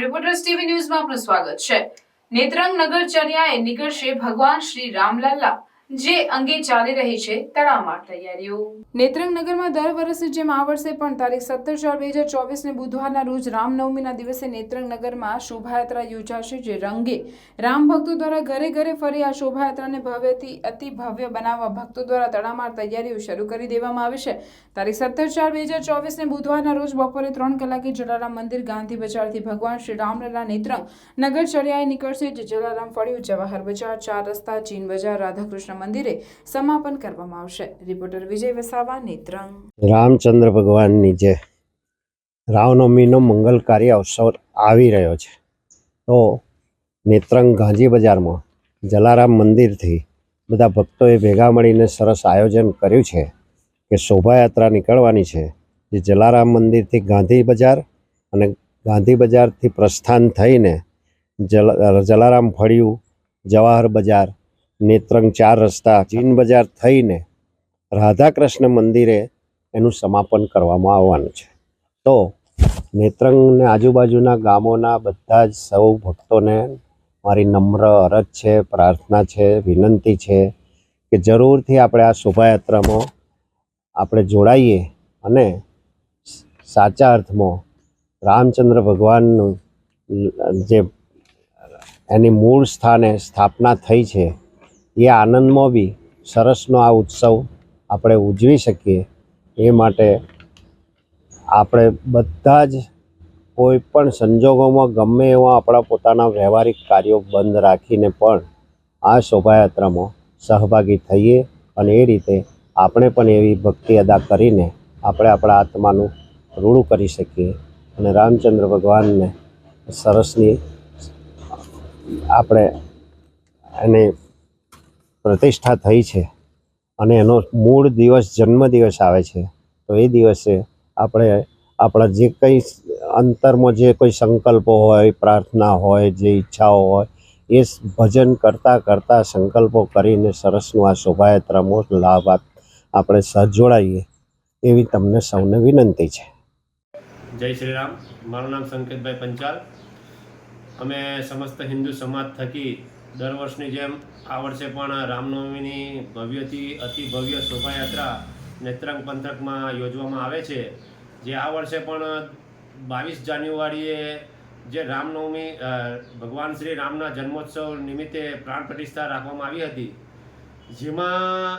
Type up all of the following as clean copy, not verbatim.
Reporters TV ન્યૂઝમાં આપનું સ્વાગત છે। નેત્રંગ નગરચર્યાએ નીકળશે ભગવાન શ્રી રામલલ્લા, જે અંગે ચાલી રહી છે તડામાર તૈયારીઓ। નેત્રંગ નગરમાં દર વર્ષની જેમ આ વર્ષે પણ તારીખ 17/4/2024 બુધવારના રોજ રામનવમીના દિવસે નેત્રંગ નગરમાં શોભાયાત્રા યોજાશે, જે રંગે રામ ભક્તો દ્વારા ઘરે ઘરે ફરી આ શોભાયાત્રાને ભવ્યથી અતિ ભવ્ય બનાવવા ભક્તો દ્વારા તડામાર તૈયારીઓ શરૂ કરી દેવામાં આવી છે। તારીખ 17/4/2024 બુધવારના રોજ બપોરે 3 કલાકે જલારામ મંદિર ગાંધી બજારથી ભગવાન શ્રી રામલલ્લા નેત્રંગ નગરચર્યાએ નીકળશે, જે જલારામ ફળિયું, જવાહર બજાર, 4 રસ્તા, ચીન બજાર, રાધાકૃષ્ણ મંદિરે સમાપન કરવામાં આવશે। રિપોર્ટર વિજય વસાવા, નેત્રંગ। રામચંદ્ર ભગવાનની જે રામનવમીનો મંગલકારી અવસર આવી રહ્યો છે, તો નેત્રંગ ગાંધી બજારમાં જલારામ મંદિરથી બધા ભક્તોએ ભેગા મળીને સરસ આયોજન કર્યું છે કે શોભાયાત્રા નીકળવાની છે, જે જલારામ મંદિરથી ગાંધી બજાર અને ગાંધી બજારથી પ્રસ્થાન થઈને જલારામ ફળિયું, જવાહર બજાર, નેત્રંગ 4 રસ્તા, ચીન બજાર થઈને રાધાકૃષ્ણ મંદિરે એનું સમાપન કરવામાં આવવાનું છે। તો નેત્રંગને આજુબાજુના ગામોના બધા જ સૌ ભક્તોને મારી નમ્ર અરજ છે, પ્રાર્થના છે, વિનંતી છે કે જરૂરથી આપણે આ શોભાયાત્રામાં આપણે જોડાઈએ અને સાચા અર્થમાં રામચંદ્ર ભગવાનનું જે એની મૂળ સ્થાને સ્થાપના થઈ છે એ આનંદમાં બી સરસનો આ ઉત્સવ આપણે ઉજવી શકીએ, એ માટે આપણે બધા જ કોઈ પણ સંજોગોમાં ગમે એવા આપણા પોતાના વ્યવહારિક કાર્યો બંધ રાખીને પણ આ શોભાયાત્રામાં સહભાગી થઈએ અને એ રીતે આપણે પણ એવી ભક્તિ અદા કરીને આપણે આપણા આત્માનું ઋણું કરી શકીએ અને રામચંદ્ર ભગવાનને સરસની આપણે એની પ્રતિષ્ઠા થઈ છે અને એનો મૂળ દિવસ જન્મદિવસ આવે છે, તો એ દિવસે આપણે આપણા જે કંઈ અંતરમાં જે કોઈ સંકલ્પો હોય, પ્રાર્થના હોય, જે ઈચ્છાઓ હોય, એ ભજન કરતાં કરતાં સંકલ્પો કરીને સરસનું આ શોભાયાત્રામાં લાભ આપણે સહજોડાઈએ એવી તમને સૌને વિનંતી છે। જય શ્રી રામ। મારું નામ સંકેતભાઈ પંચાલ। અમે સમસ્ત હિન્દુ સમાજ થકી દર વર્ષની જેમ આ વર્ષે પણ રામનવમીની ભવ્યથી અતિ ભવ્ય શોભાયાત્રા નેત્રંગ પંથકમાં યોજવામાં આવે છે, જે આ વર્ષે પણ 22 જાન્યુઆરીએ જે રામનવમી ભગવાન શ્રી રામના જન્મોત્સવ નિમિત્તે પ્રાણ પ્રતિષ્ઠા રાખવામાં આવી હતી, જેમાં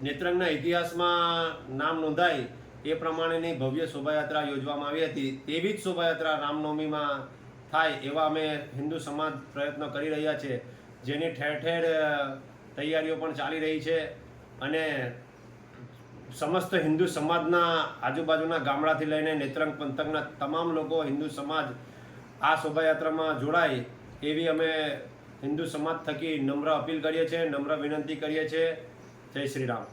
નેત્રંગના ઇતિહાસમાં નામ નોંધાય એ પ્રમાણેની ભવ્ય શોભાયાત્રા યોજવામાં આવી હતી। તેવી જ શોભાયાત્રા રામનવમીમાં થાય એવા અમે હિન્દુ સમાજ પ્રયત્નો કરી રહ્યા છે, જેની ઠેર ઠેર તૈયારીઓ પણ ચાલી રહી છે અને સમસ્ત હિન્દુ સમાજના આજુબાજુના ગામડાથી લઈને નેત્રંગ પંથકના તમામ લોકો હિન્દુ સમાજ આ શોભાયાત્રામાં જોડાય એવી અમે હિન્દુ સમાજ થકી નમ્ર અપીલ કરીએ છીએ, નમ્ર વિનંતી કરીએ છીએ। જય શ્રી રામ।